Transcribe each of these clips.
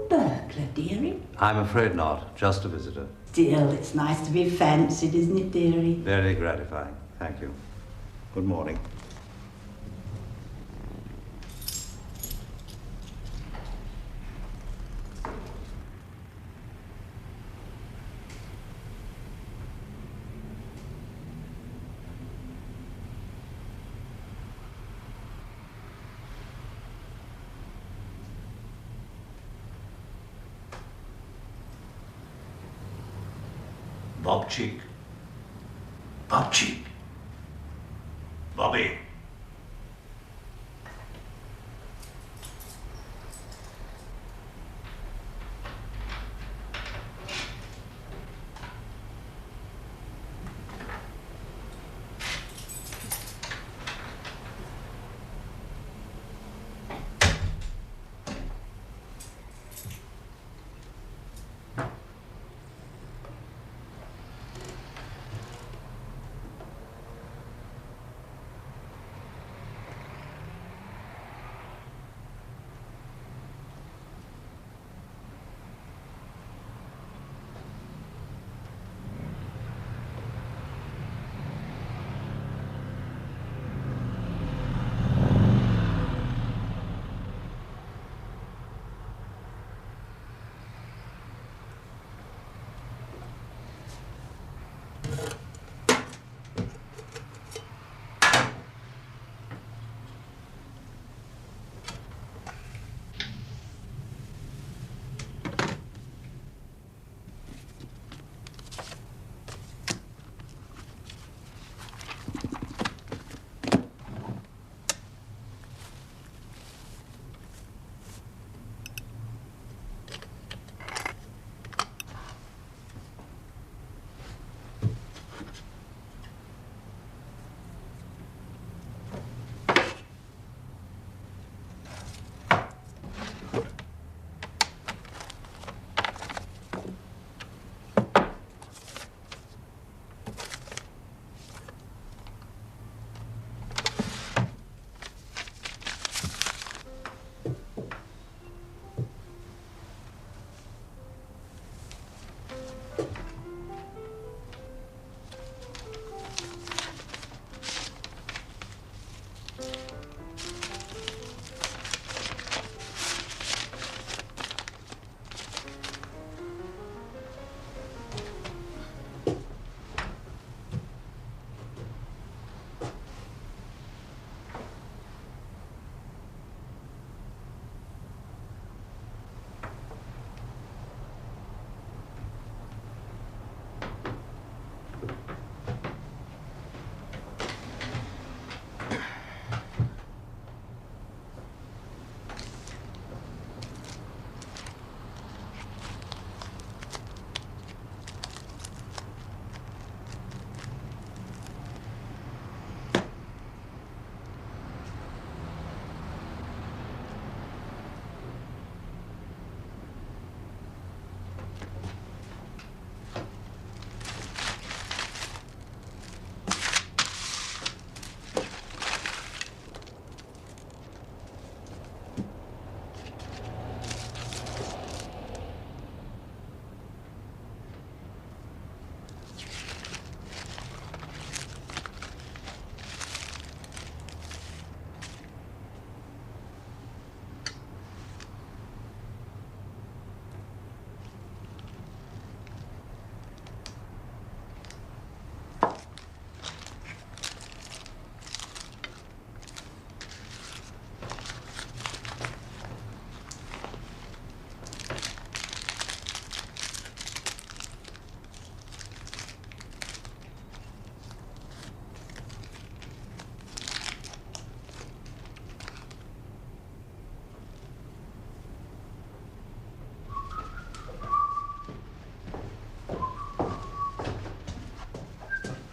burglar, dearie? I'm afraid not. Just a visitor. Still, it's nice to be fancied, isn't it, dearie? Very gratifying. Thank you. Good morning. Bobchick. Bobchick. Bobby.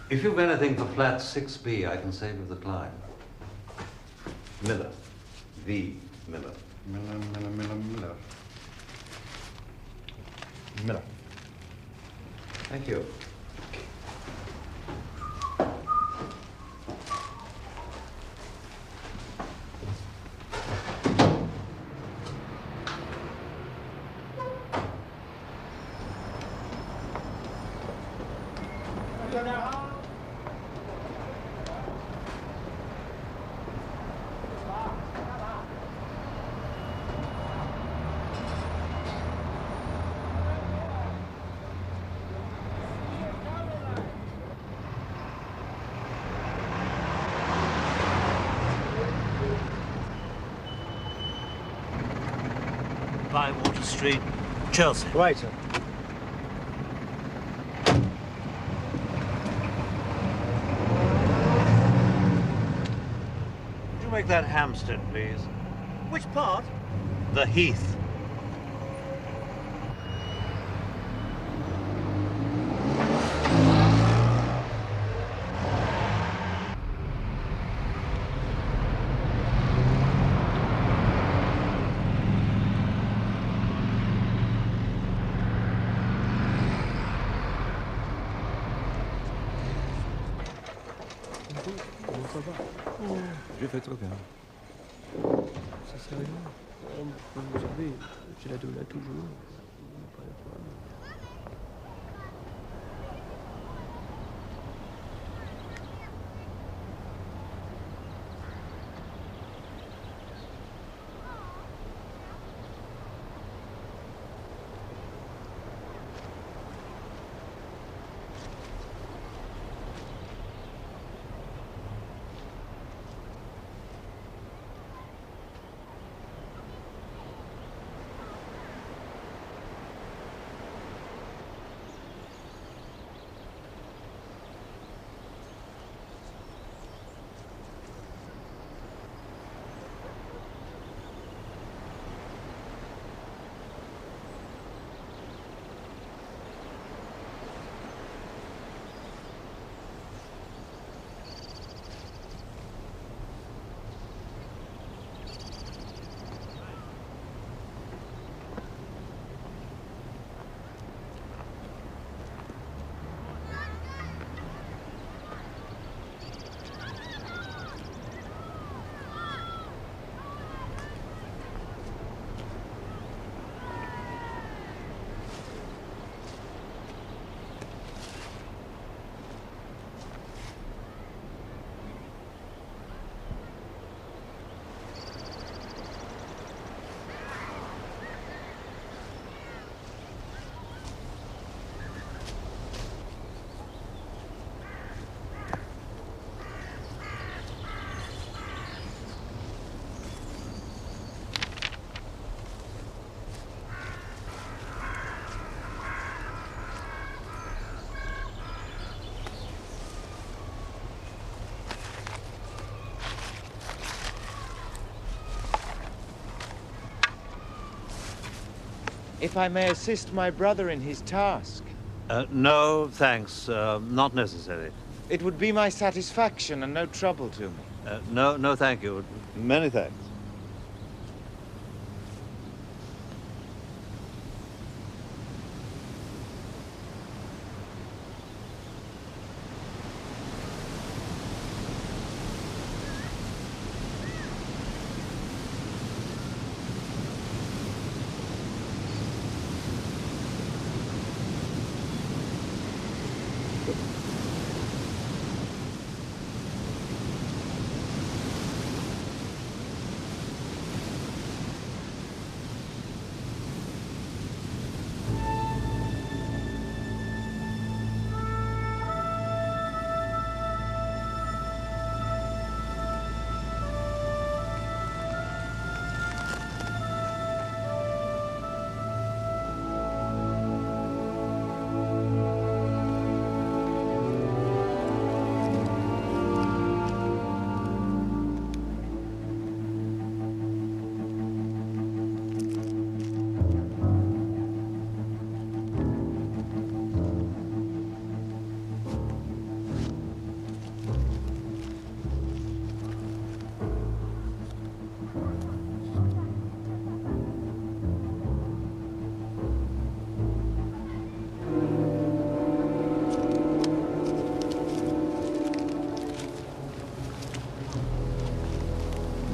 If you've anything for flat 6B, I can save you the climb. Miller. V. Miller. Miller. Miller. Thank you. Bywater Street, Chelsea. Right, sir. Would you make that Hampstead, please? Which part? The Heath. Je vais très bien. Ça c'est rien. Vous savez, j'ai la douleur toujours. If I may assist my brother in his task. No, thanks. Not necessary. It would be my satisfaction and no trouble to me. No, thank you. Many thanks.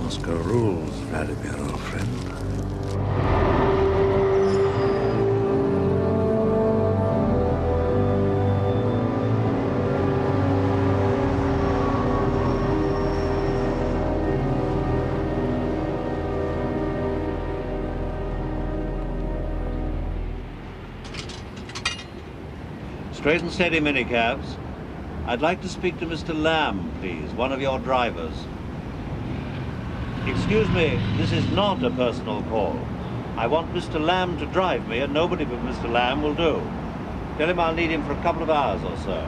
Moscow rules, Vladimir, old friend. Straight and steady, minicabs. I'd like to speak to Mr. Lamb, please, one of your drivers. Excuse me, this is not a personal call. I want Mr. Lamb to drive me, and nobody but Mr. Lamb will do. Tell him I'll need him for a couple of hours or so.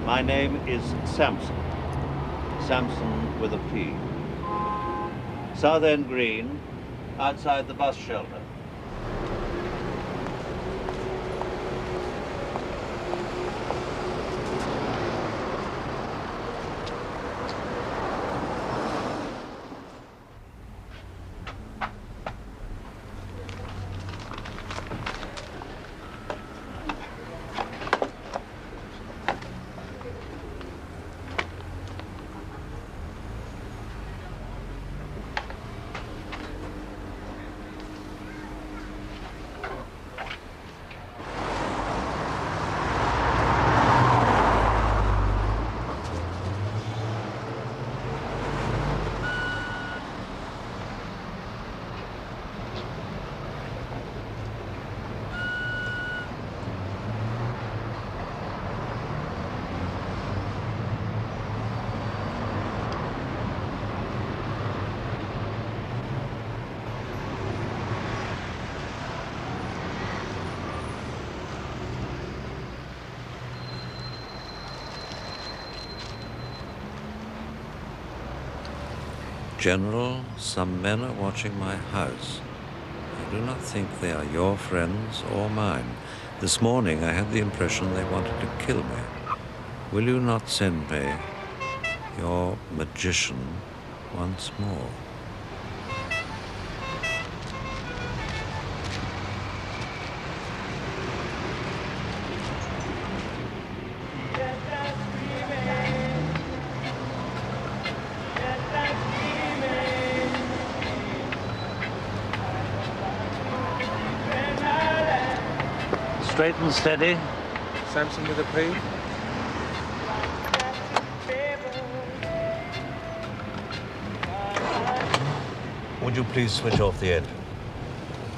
My name is Sampson. Sampson with a P. Southend Green, outside the bus shelter. General, some men are watching my house. I do not think they are your friends or mine. This morning I had the impression they wanted to kill me. Will you not send me your magician once more? Straight and steady. Sampson with a P. Would you please switch off the engine?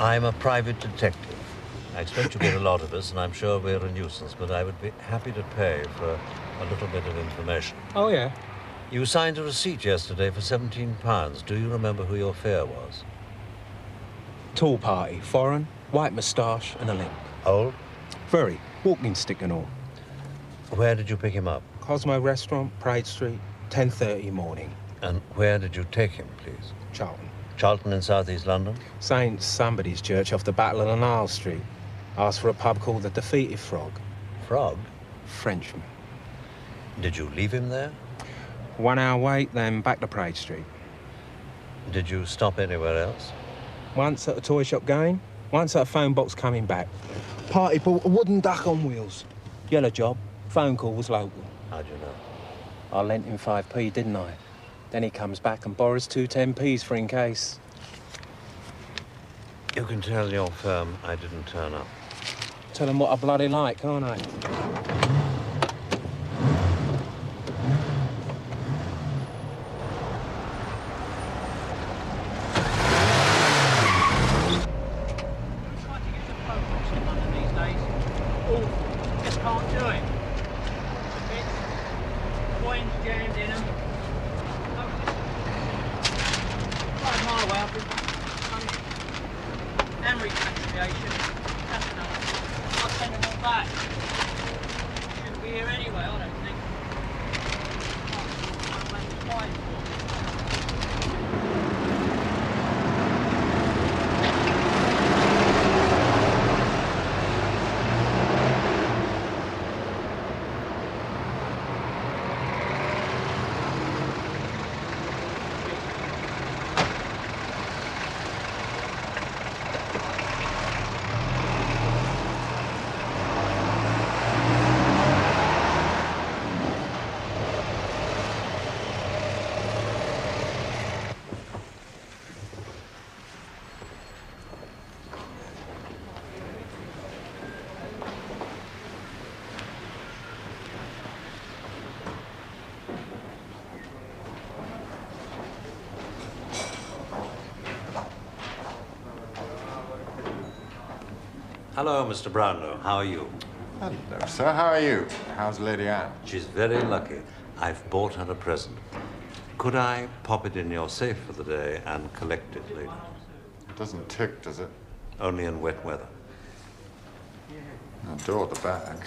I'm a private detective. I expect you get a lot of us, and I'm sure we're a nuisance, but I would be happy to pay for a little bit of information. Oh, yeah. You signed a receipt yesterday for £17. Do you remember who your fare was? Tall party, foreign, white moustache and a limp. Old? Very. Walking stick and all. Where did you pick him up? Cosmo Restaurant, Parade Street, 10:30 morning. And where did you take him, please? Charlton. Charlton in southeast London? Saint somebody's church off the Battle of Nile Street. Asked for a pub called the Defeated Frog. Frog? Frenchman. Did you leave him there? 1 hour wait, then back to Parade Street. Did you stop anywhere else? Once at a toy shop going, once at a phone box coming back. Party bought a wooden duck on wheels. Yellow job, phone call was local. How'd you know? I lent him 5p, didn't I? Then he comes back and borrows 2 10p's for in case. You can tell your firm I didn't turn up. Tell him what I bloody like, can't I? Hello, Mr. Brownlow. How are you? Hello, sir. How are you? How's Lady Anne? She's very lucky. I've bought her a present. Could I pop it in your safe for the day and collect it later? It doesn't tick, does it? Only in wet weather. I'll door the bag.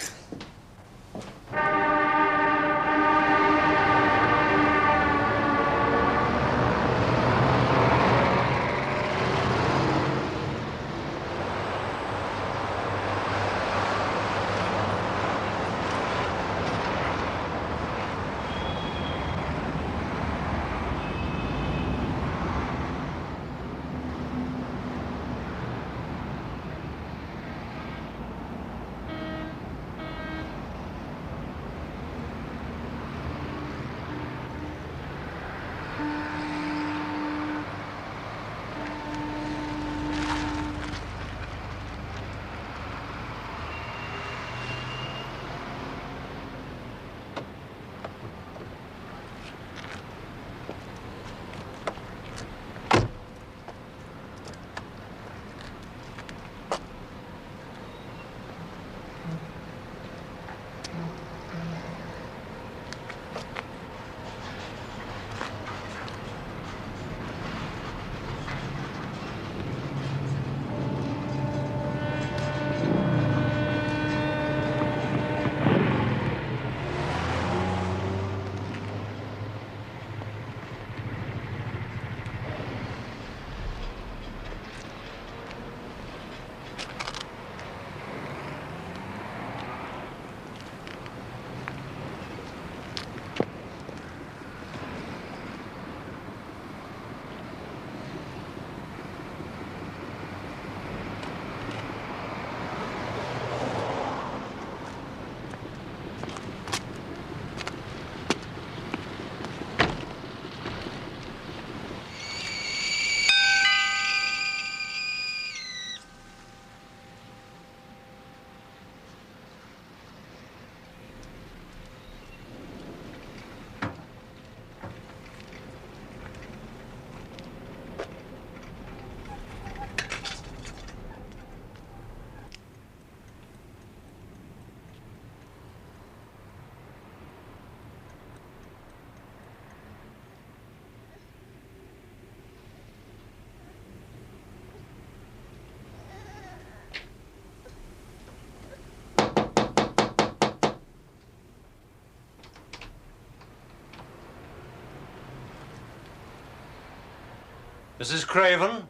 Mrs. Craven?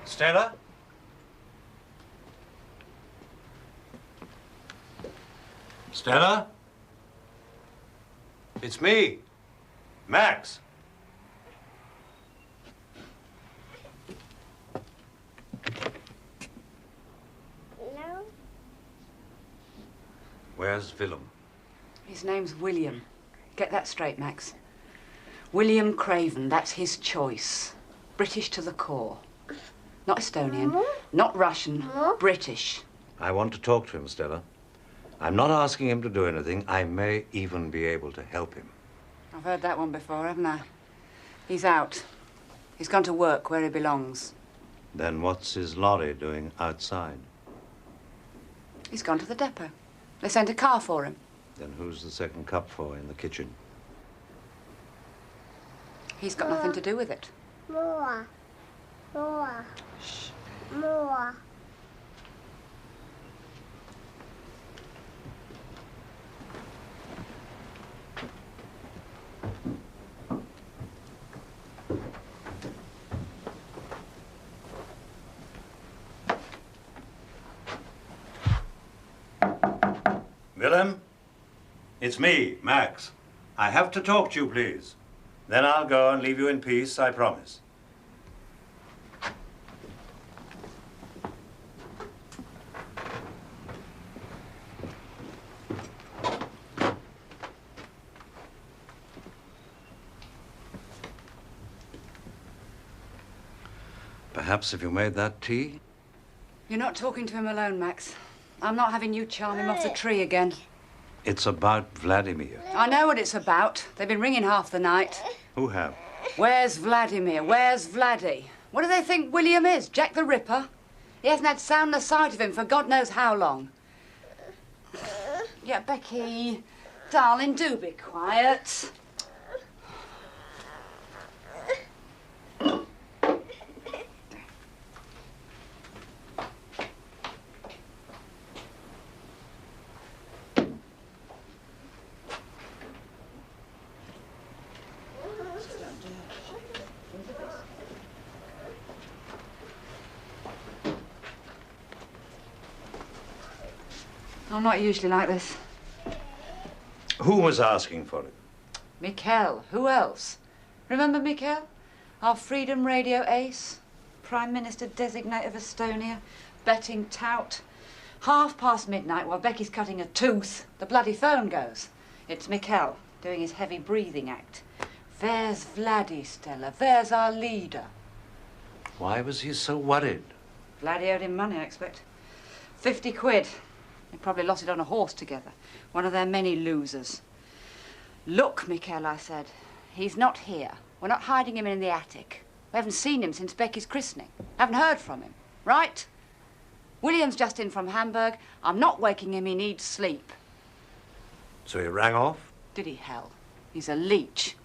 Stella? Stella? It's me, Max. No. Where's Guillam? His name's William. Get that straight, Max. William Craven, that's his choice. British to the core. Not Estonian, not Russian, British. I want to talk to him, Stella. I'm not asking him to do anything. I may even be able to help him. I've heard that one before, haven't I? He's out. He's gone to work where he belongs. Then what's his lorry doing outside? He's gone to the depot. They sent a car for him. Then who's the second cup for in the kitchen? He's got nothing to do with it. More. More. Shh. More. Guillam? It's me, Max. I have to talk to you, please. Then I'll go and leave you in peace, I promise. Perhaps if you made that tea? You're not talking to him alone, Max. I'm not having you charm him off the tree again. It's about Vladimir. I know what it's about. They've been ringing half the night. Who have? Where's Vladimir? Where's Vladdy? What do they think William is? Jack the Ripper? He hasn't had sound nor sight of him for God knows how long. Yeah, Becky, darling, do be quiet. I'm not usually like this. Who was asking for it? Mikhail. Who else? Remember Mikhail? Our Freedom Radio ace? Prime Minister designate of Estonia? Betting tout? midnight while Becky's cutting a tooth, the bloody phone goes. It's Mikhail doing his heavy breathing act. Where's Vladdy, Stella? Where's our leader? Why was he so worried? Vladdy owed him money, I expect. 50 quid. They probably lost it on a horse together. One of their many losers. Look, Mikhail, I said. He's not here. We're not hiding him in the attic. We haven't seen him since Becky's christening. Haven't heard from him. Right? William's just in from Hamburg. I'm not waking him. He needs sleep. So he rang off? Did he, hell? He's a leech.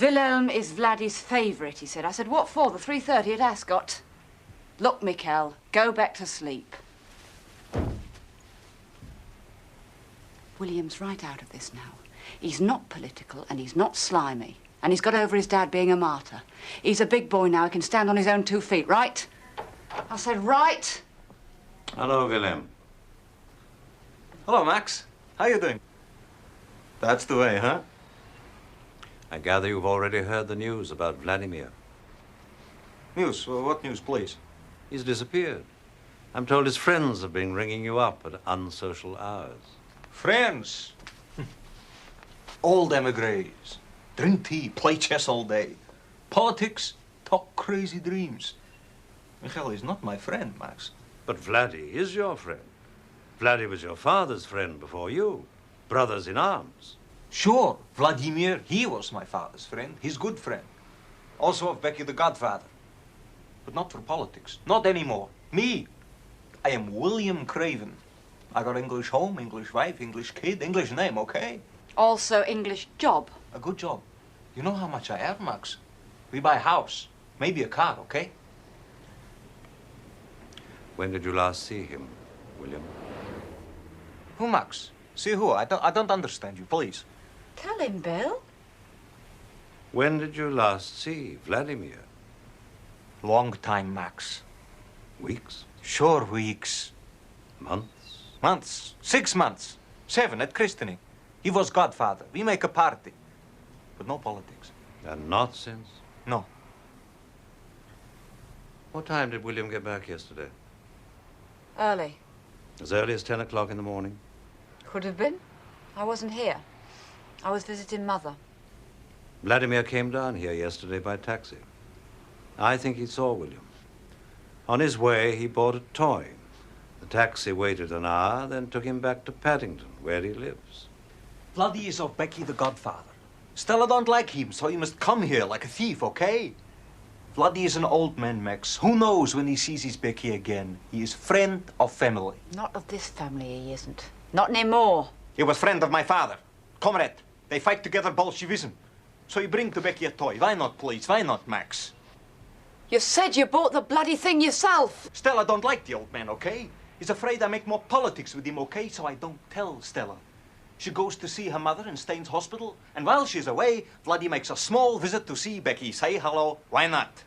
Wilhelm is Vladdy's favourite, he said. I said, what for? The 3:30 at Ascot? Look, Mikhail, go back to sleep. William's right out of this now. He's not political and he's not slimy. And he's got over his dad being a martyr. He's a big boy now. He can stand on his own 2 feet, right? I said, right? Hello, Guillam. Hello, Max. How you doing? That's the way, huh? I gather you've already heard the news about Vladimir. News? Well, what news, please? He's disappeared. I'm told his friends have been ringing you up at unsocial hours. Friends? Old émigrés. Drink tea, play chess all day. Politics, talk crazy dreams. Michael is not my friend, Max. But Vladdy is your friend. Vladdy was your father's friend before you. Brothers in arms. Sure, Vladimir, he was my father's friend, his good friend. Also of Becky the Godfather. But not for politics, not anymore. Me, I am William Craven. I got English home, English wife, English kid, English name, okay? Also English job. A good job. You know how much I earn, Max? We buy a house, maybe a car, okay? When did you last see him, William? Who, Max? See who? I don't understand you, please. Tell him, Bill. When did you last see Vladimir? Long time, Max. Weeks? Sure, weeks. Months? Months. 6 months. 7 at christening. He was godfather. We make a party. But no politics. And not since? No. What time did William get back yesterday? Early. As early as 10 o'clock in the morning? Could have been. I wasn't here. I was visiting Mother. Vladimir came down here yesterday by taxi. I think he saw William. On his way, he bought a toy. The taxi waited an hour, then took him back to Paddington, where he lives. Vladdy is of Becky the Godfather. Stella don't like him, so he must come here like a thief, okay? Vladdy is an old man, Max. Who knows when he sees his Becky again? He is friend of family. Not of this family, he isn't. Not anymore. He was friend of my father. Comrade, they fight together Bolshevism. So you bring to Becky a toy. Why not, please? Why not, Max? You said you bought the bloody thing yourself. Stella don't like the old man, okay? He's afraid I make more politics with him, okay? So I don't tell Stella. She goes to see her mother in Staines Hospital, and while she's away, Vladdy makes a small visit to see Becky. Say hello. Why not?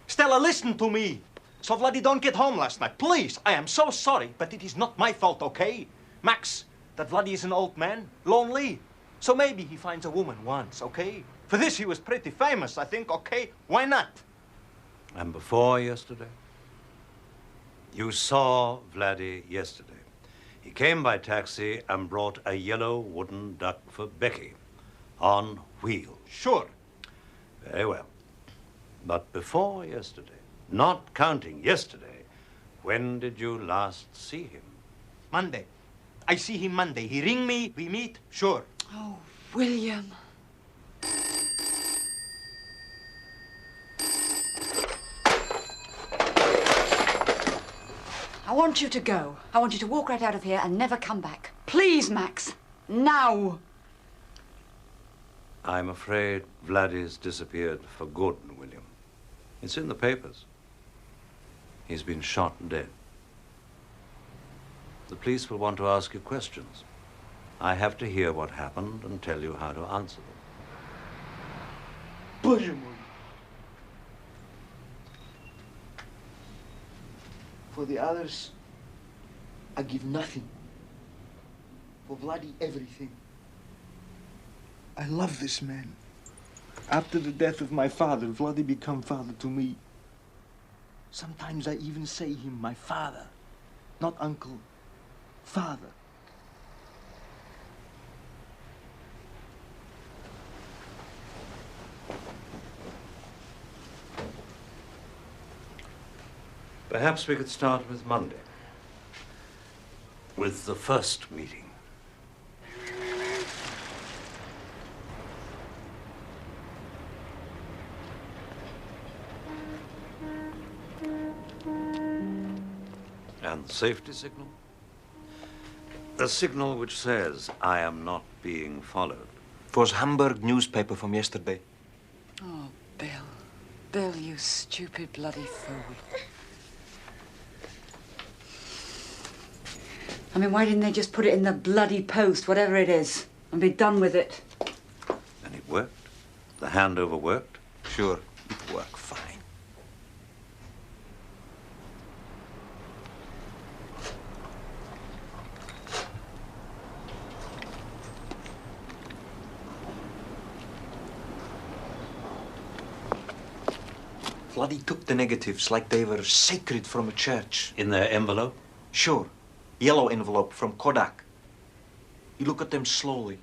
Stella, listen to me. So Vladdy don't get home last night. Please, I am so sorry, but it is not my fault, okay? Max, that Vladdy is an old man, lonely. So maybe he finds a woman once, okay? For this he was pretty famous, I think, okay? Why not? And before yesterday? You saw Vladdy yesterday. He came by taxi and brought a yellow wooden duck for Becky on wheels. Sure. Very well. But before yesterday, not counting yesterday, when did you last see him? Monday. I see him Monday. He ring me, we meet, sure. Oh, William. want you to go. I want you to walk right out of here and never come back. Please, Max. Now. I'm afraid Vladdy's disappeared for good, William. It's in the papers. He's been shot dead. The police will want to ask you questions. I have to hear what happened and tell you how to answer them. Боже мой. For the others, I give nothing. For Vladdy, everything. I love this man. After the death of my father, Vladdy became father to me. Sometimes I even say him my father, not uncle, father. Perhaps we could start with Monday, with the first meeting. And the safety signal? The signal which says, I am not being followed. It was Hamburg newspaper from yesterday. Oh, Bill. Bill, you stupid bloody fool. I mean, why didn't they just put it in the bloody post, whatever it is, and be done with it? And it worked. The handover worked. Sure, it worked fine. Vladdy took the negatives like they were sacred from a church. In their envelope? Sure. Yellow envelope from Kodak. You look at them slowly,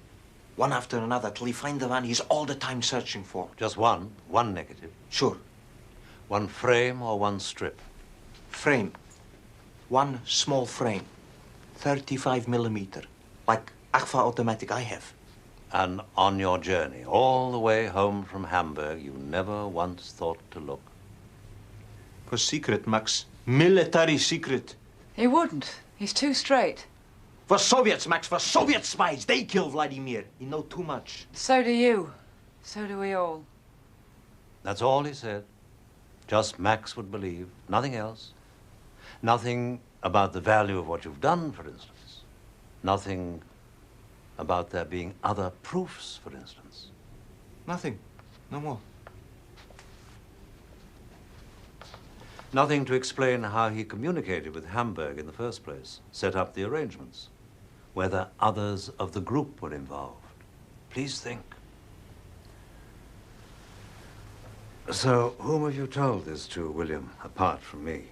one after another, till you find the one he's all the time searching for. Just one negative? Sure. One frame or one strip? Frame. One small frame. 35mm. Like Agfa automatic I have. And on your journey, all the way home from Hamburg, you never once thought to look? It was secret, Max. Military secret. He wouldn't. He's too straight. For Soviets, Max, for Soviet spies. They kill Vladimir. You know too much. So do you. So do we all. That's all he said. Just Max would believe. Nothing else. Nothing about the value of what you've done, for instance. Nothing about there being other proofs, for instance. Nothing. No more. Nothing to explain how he communicated with Hamburg in the first place, set up the arrangements, whether others of the group were involved. Please think. So, whom have you told this to, William, apart from me?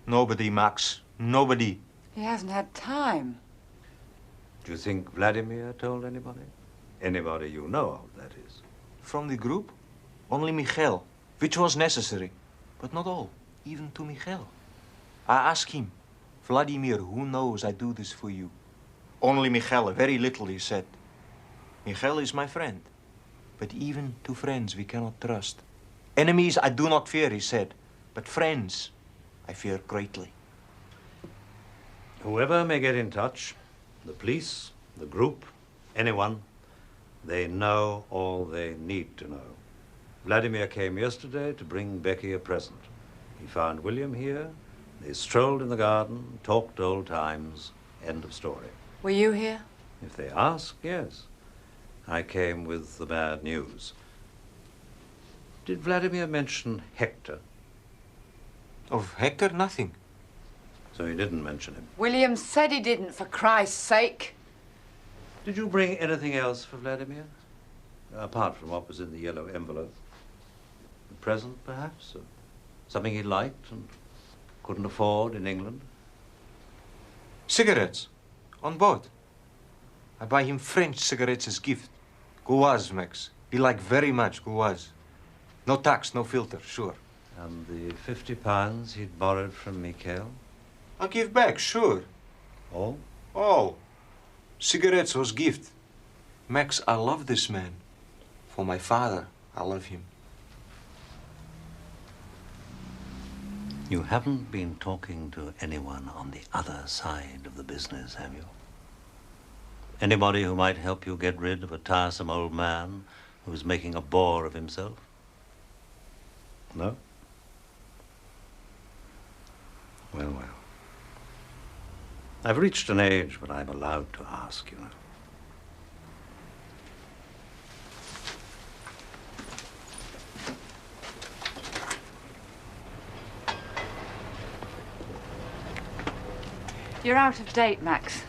Nobody, Max. Nobody. He hasn't had time. Do you think Vladimir told anybody? Anybody you know of, that is. From the group? Only Michael, which was necessary, but not all. Even to Michael. I asked him, Vladimir, who knows I do this for you? Only Michael, very little, he said. Michael is my friend, but even to friends we cannot trust. Enemies I do not fear, he said, but friends I fear greatly. Whoever may get in touch, the police, the group, anyone, they know all they need to know. Vladimir came yesterday to bring Becky a present. He found William here. They strolled in the garden, talked old times. End of story. Were you here? If they ask, yes. I came with the bad news. Did Vladimir mention Hector? Of Hector, nothing. So he didn't mention him. William said he didn't, for Christ's sake. Did you bring anything else for Vladimir? Apart from what was in the yellow envelope? A present, perhaps? Or something he liked and couldn't afford in England? Cigarettes. On board. I buy him French cigarettes as gift. Gouaz, Max. He liked very much Gouaz. No tax, no filter, sure. And the £50 he'd borrowed from Mikhail? I'll give back, sure. All? All. Cigarettes was gift. Max, I love this man. For my father, I love him. You haven't been talking to anyone on the other side of the business, have you? Anybody who might help you get rid of a tiresome old man who's making a bore of himself? No? Well, well. I've reached an age when I'm allowed to ask, you know. You're out of date, Max.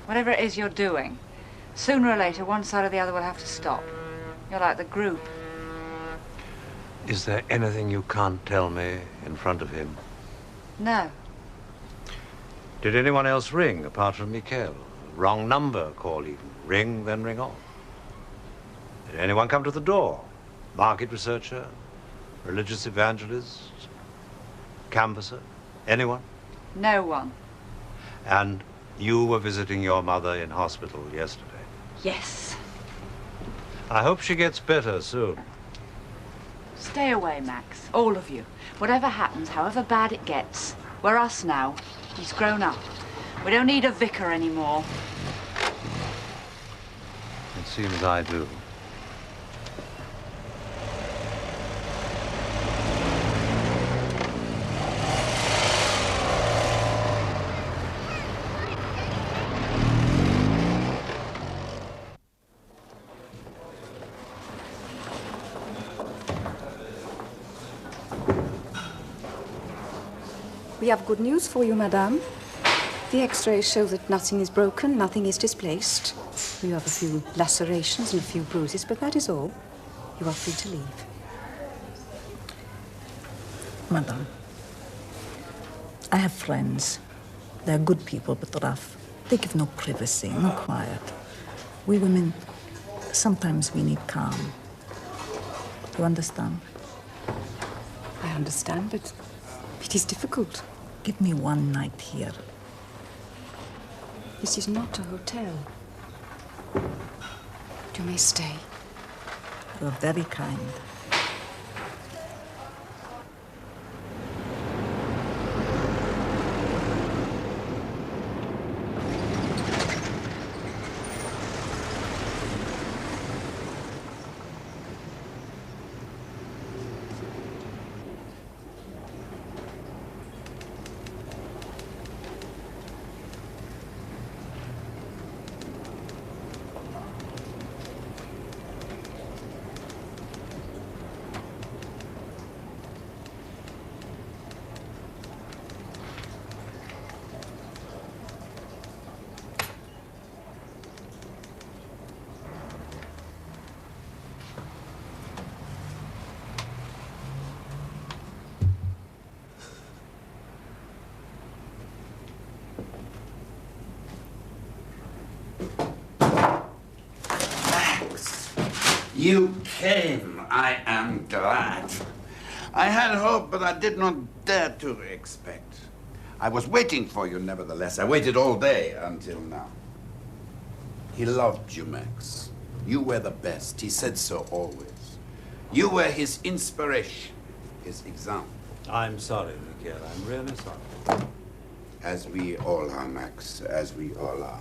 Whatever it is you're doing, sooner or later, one side or the other will have to stop. You're like the group. Is there anything you can't tell me in front of him? No. Did anyone else ring apart from 𝐂𝐚𝐫𝐿? Wrong number call even. Ring, then ring off. Did anyone come to the door? Market researcher? Religious evangelist? Canvasser? Anyone? No one. And you were visiting your mother in hospital yesterday? Yes. I hope she gets better soon. Stay away, Max. All of you. Whatever happens, however bad it gets, we're us now. He's grown up. We don't need a vicar anymore. It seems I do. We have good news for you, madame. The X-rays show that nothing is broken, nothing is displaced. You have a few lacerations and a few bruises, but that is all. You are free to leave. Madame, I have friends. They're good people, but rough. They give no privacy, no quiet. We women, sometimes we need calm. You understand? I understand, but it is difficult. Give me one night here. This is not a hotel. You may stay. You're very kind. You came. I am glad. I had hope, but I did not dare to expect. I was waiting for you, nevertheless. I waited all day until now. He loved you, Max. You were the best. He said so always. You were his inspiration, his example. I'm sorry, 𝐂𝐚𝐫𝐿. I'm really sorry. As we all are, Max, as we all are.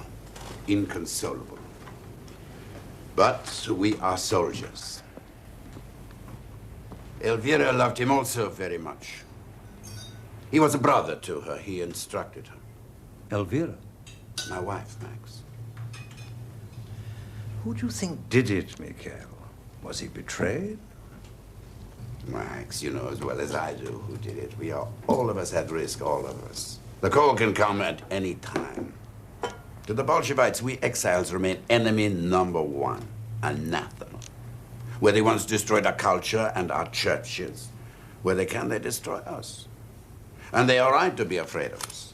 Inconsolable. But we are soldiers. Elvira loved him also very much. He was a brother to her. He instructed her. Elvira? My wife, Max. Who do you think did it, 𝐂𝐚𝐫𝐿? Was he betrayed? Max, you know as well as I do who did it. We are all of us at risk, all of us. The call can come at any time. To the Bolsheviks, we exiles remain enemy number one, anathema. Where they once destroyed our culture and our churches, where they can, they destroy us. And they are right to be afraid of us.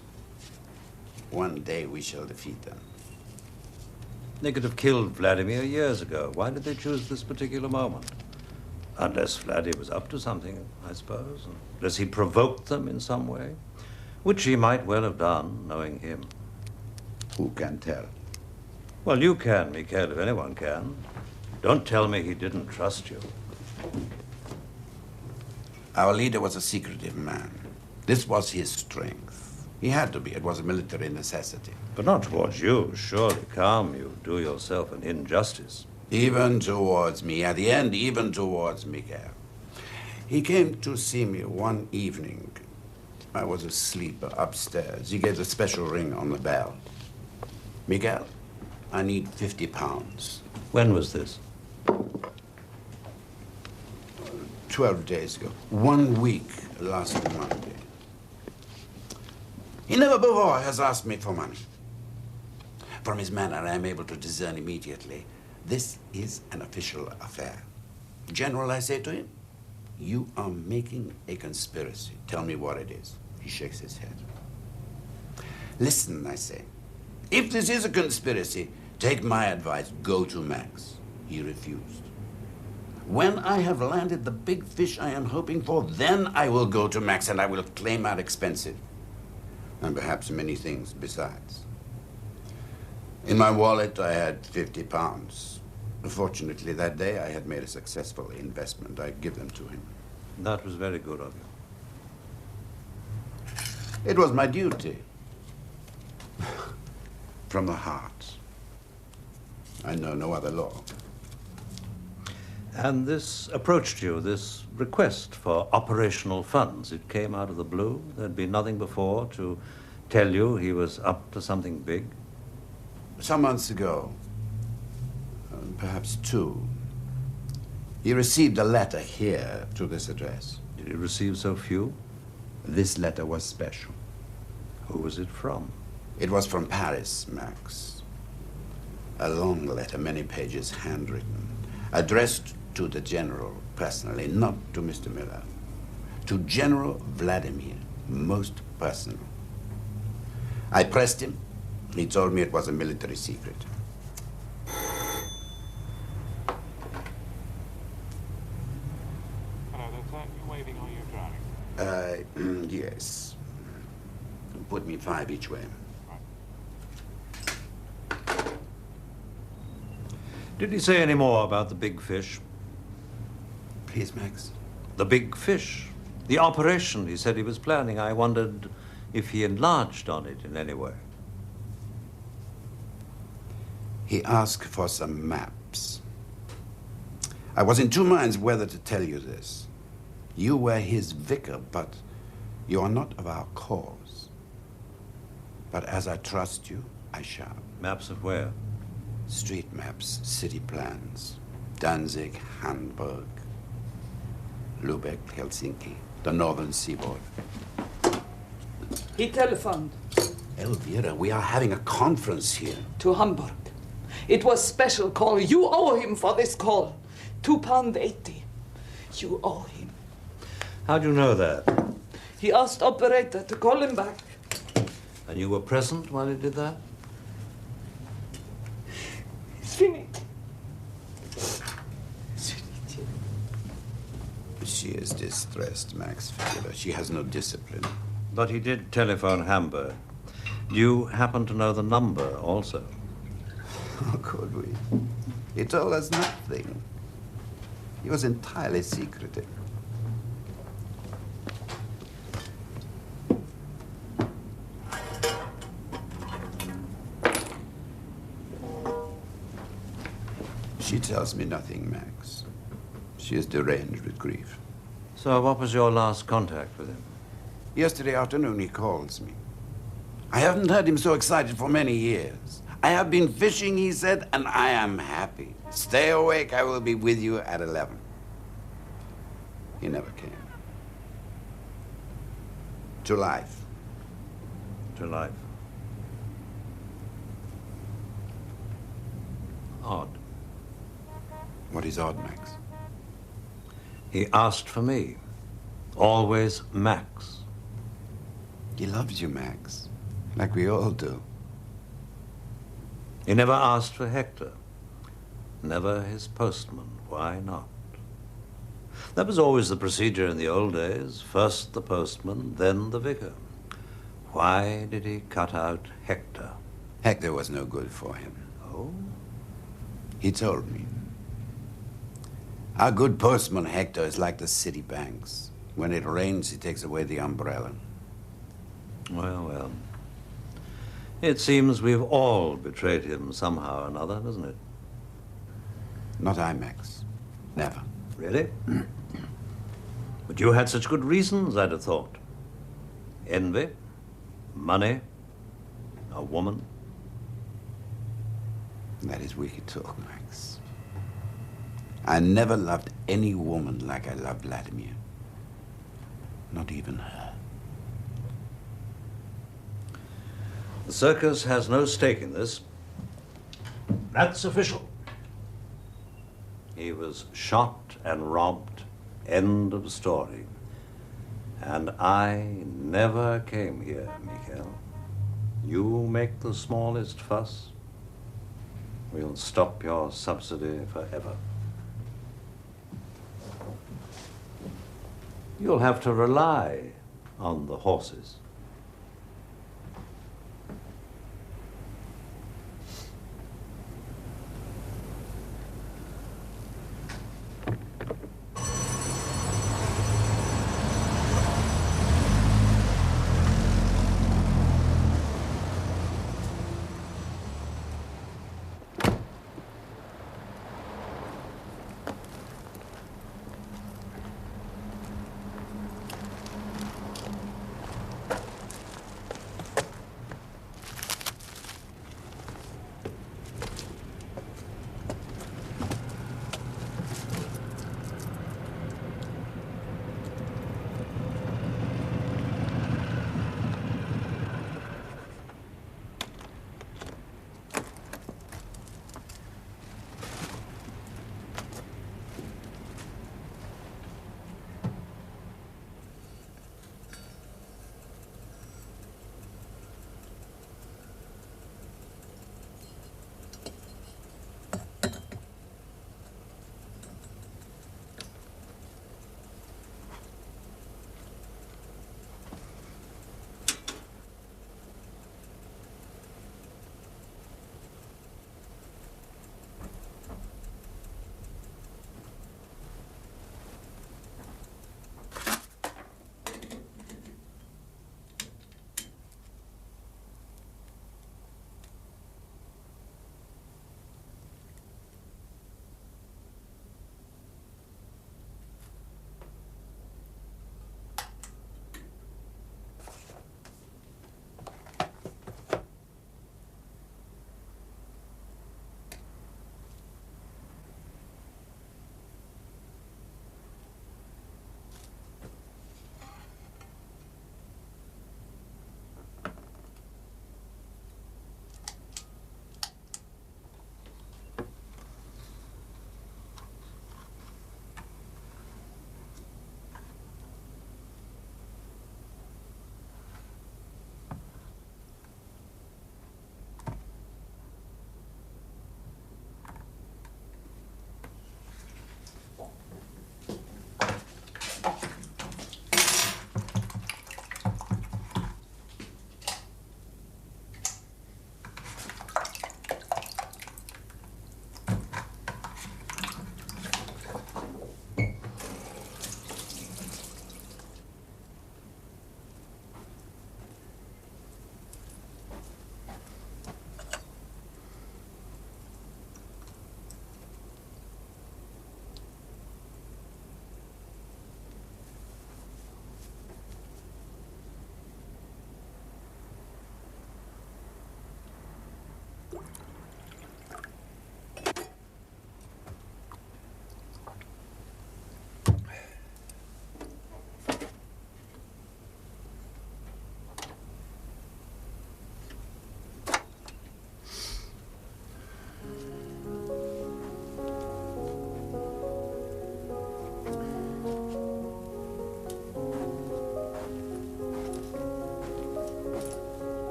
One day we shall defeat them. They could have killed Vladimir years ago. Why did they choose this particular moment? Unless Vladdy was up to something, I suppose. Unless he provoked them in some way, which he might well have done, knowing him. Who can tell? Well, you can, 𝐂𝐚𝐫𝐿, if anyone can. Don't tell me he didn't trust you. Our leader was a secretive man. This was his strength. He had to be. It was a military necessity. But not towards you, surely. Calm, you do yourself an injustice. Even towards me. At the end, even towards Miguel. He came to see me one evening. I was asleep upstairs. He gave a special ring on the bell. Miguel, I need 50 pounds. When was this? 12 days ago. 1 week last Monday. He never before has asked me for money. From his manner, I am able to discern immediately. This is an official affair. General, I say to him, you are making a conspiracy. Tell me what it is. He shakes his head. Listen, I say. If this is a conspiracy, take my advice. Go to Max. He refused. When I have landed the big fish I am hoping for, then I will go to Max and I will claim our expensive. And perhaps many things besides. In my wallet, I had 50 pounds. Fortunately, that day, I had made a successful investment. I give them to him. That was very good of you. It was my duty. From the heart. I know no other law. And this approached you, this request for operational funds. It came out of the blue. There'd been nothing before to tell you he was up to something big. Some months ago, perhaps 2, he received a letter here to this address. Did he receive so few? This letter was special. Who was it from? It was from Paris, Max. A long letter, many pages, handwritten, addressed to the General personally, not to Mr. Miller. To General Vladimir, most personal. I pressed him. He told me it was a military secret. Hello, that's that. You waving or you driving? Yes. Put me 5 each way. Did he say any more about the big fish? Please, Max. The big fish. The operation he said he was planning. I wondered if he enlarged on it in any way. He asked for some maps. I was in 2 minds whether to tell you this. You were his vicar, but you are not of our cause. But as I trust you, I shall. Maps of where? Street maps, city plans. Danzig, Hamburg, Lubeck, Helsinki, the northern seaboard. He telephoned. Elvira, we are having a conference here. To Hamburg. It was special call. You owe him for this call. £2.80. You owe him. How'd you know that? He asked operator to call him back. And you were present while he did that? It's finished. She is distressed, Max. She has no discipline. But he did telephone Hamburg. You happen to know the number also? How could we? He told us nothing. He was entirely secretive. She tells me nothing, Max. She is deranged with grief. So what was your last contact with him? Yesterday afternoon, he calls me. I haven't heard him so excited for many years. I have been fishing, he said, and I am happy. Stay awake, I will be with you at 11. He never came. To life. To life. Odd. What is odd, Max? He asked for me. Always Max. He loves you, Max. Like we all do. He never asked for Hector. Never his postman. Why not? That was always the procedure in the old days. First the postman, then the vicar. Why did he cut out Hector? Hector was no good for him. Oh? He told me. Our good postman Hector is like the city banks. When it rains, he takes away the umbrella. Well, well. It seems we've all betrayed him somehow or another, doesn't it? Not I, Max. Never. Really? But you had such good reasons, I'd have thought. Envy, money, a woman. That is wicked talk, Max. I never loved any woman like I loved Vladimir. Not even her. The circus has no stake in this. That's official. He was shot and robbed. End of story. And I never came here, Mikhail. You make the smallest fuss, we'll stop your subsidy forever. You'll have to rely on the horses.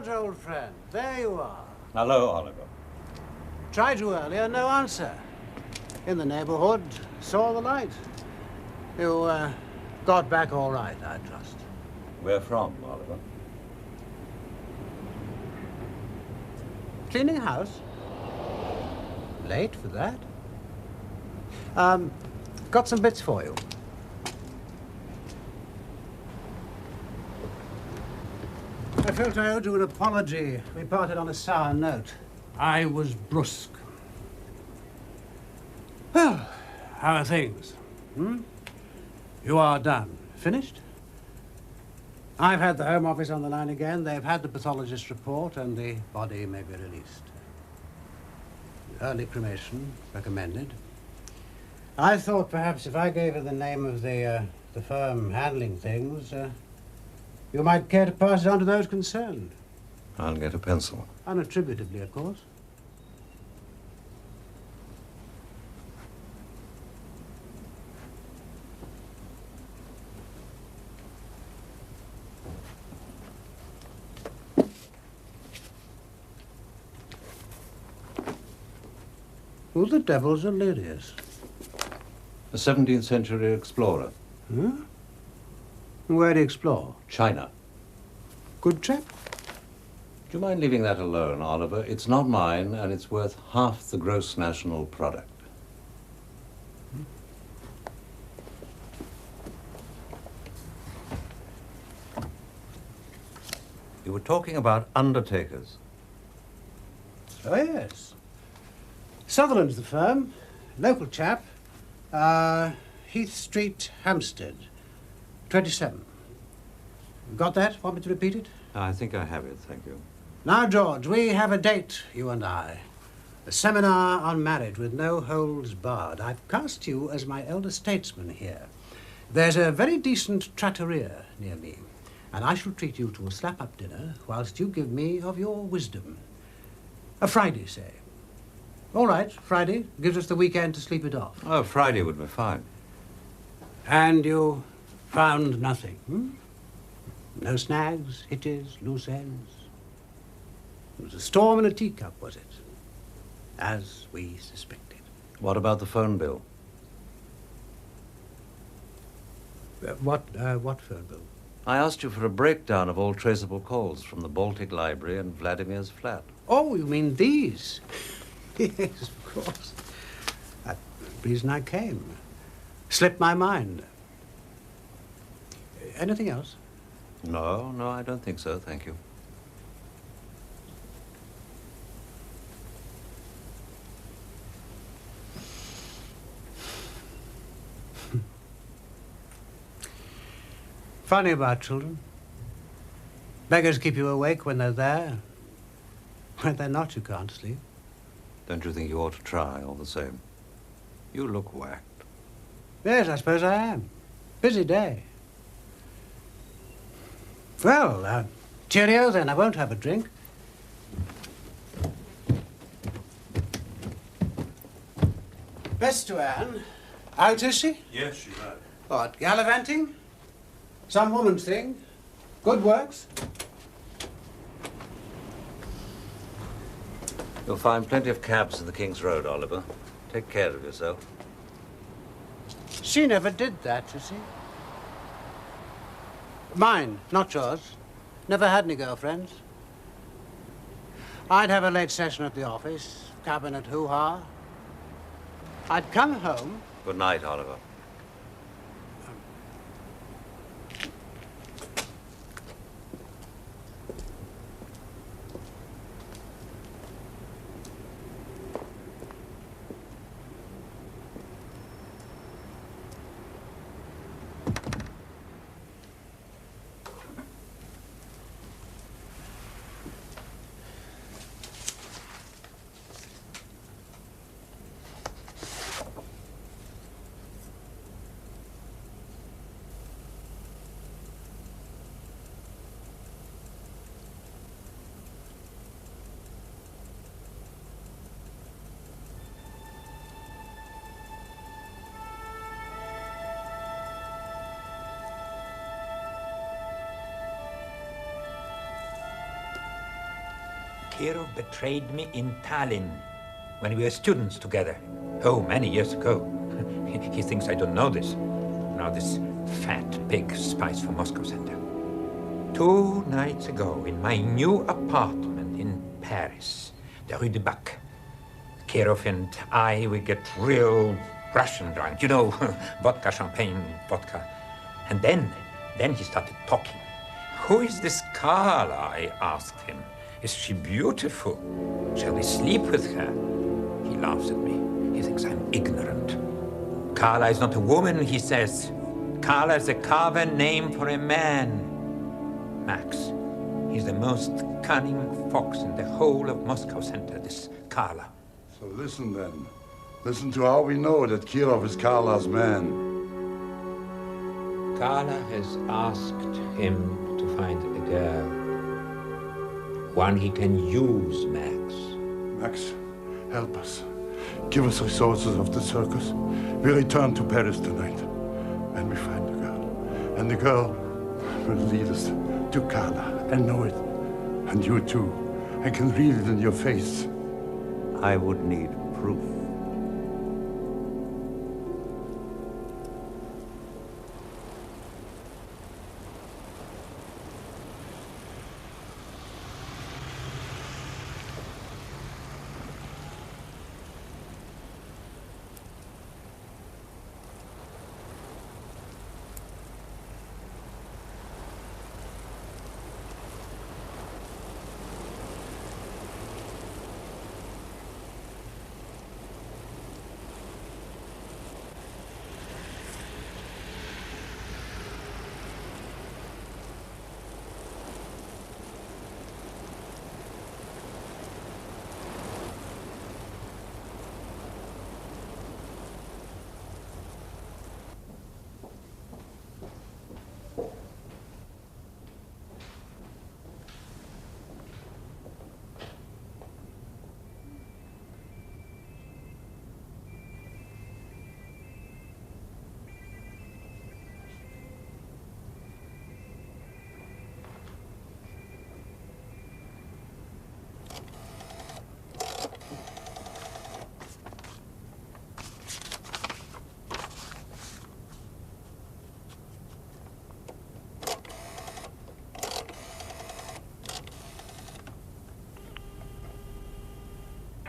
George, old friend. There you are. Hello, Oliver. Tried you earlier, no answer. In the neighborhood, saw the light. You got back all right, I trust. Where from, Oliver? Cleaning house? Late for that? Got some bits for you. I felt I owed you an apology. We parted on a sour note. I was brusque. Well, how are things? You are done. Finished? I've had the Home Office on the line again. They've had the pathologist's report and the body may be released. Early cremation recommended. I thought perhaps if I gave her the name of the firm handling things, you might care to pass it on to those concerned. I'll get a pencil. Unattributably, of course. Who the devil's Illyrius? A 17th century explorer. Huh? Where'd he explore? China. Good chap. Do you mind leaving that alone, Oliver? It's not mine, and it's worth half the gross national product. You were talking about undertakers. Oh, yes. Sutherland's the firm. Local chap. Heath Street, Hampstead. 27. Got that? Want me to repeat it? I think I have it, thank you. Now, George, we have a date, you and I. A seminar on marriage with no holds barred. I've cast you as my elder statesman here. There's a very decent trattoria near me, and I shall treat you to a slap-up dinner whilst you give me of your wisdom. A Friday, say. All right, Friday. Gives us the weekend to sleep it off. Oh, Friday would be fine. And you found nothing, No snags, hitches, loose ends? It was a storm in a teacup, was it? As we suspected. What about the phone bill? What phone bill? I asked you for a breakdown of all traceable calls from the Baltic Library and Vladimir's flat. Oh, you mean these? Yes, of course. That's the reason I came. Slipped my mind. Anything else? No, I don't think so, thank you. Funny about children. Beggars keep you awake when they're there. When they're not, you can't sleep. Don't you think you ought to try, all the same? You look whacked. Yes, I suppose I am. Busy day. Well, cheerio then. I won't have a drink. Best to Anne. Out, is she? Yes, she's out. What, gallivanting? Some woman's thing? Good works? You'll find plenty of cabs in the King's Road, Oliver. Take care of yourself. She never did that, you see. Mine, not yours. Never had any girlfriends. I'd have a late session at the office, cabinet hoo-ha. I'd come home. Good night, Oliver. 𝐂𝐚𝐫𝐫𝐞'𝐬 betrayed me in Tallinn when we were students together. Oh, many years ago. He thinks I don't know this. Now this fat pig spies for Moscow Center. 2 nights ago, in my new apartment in Paris, the Rue de Bac, 𝐂𝐚𝐫𝐫 and I, we get real Russian drunk. You know, vodka, champagne, vodka. And then he started talking. Who is this Karla? I asked him. Is she beautiful? Shall we sleep with her? He laughs at me. He thinks I'm ignorant. Karla is not a woman, he says. Karla is a carven name for a man. Max, he's the most cunning fox in the whole of Moscow Center, this Karla. So listen then. Listen to how we know that 𝐂𝐚𝐫𝐫 is Karla's man. Karla has asked him to find a girl. One he can use, Max. Max, help us. Give us resources of the circus. We return to Paris tonight. And we find the girl. And the girl will lead us to Karla. I know it. And you too. I can read it in your face. I would need proof.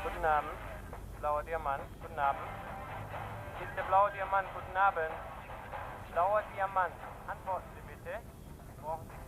Guten Abend, blauer Diamant, guten Abend. Hier ist der blaue Diamant, guten Abend. Blauer Diamant, antworten Sie bitte. Brauchen Sie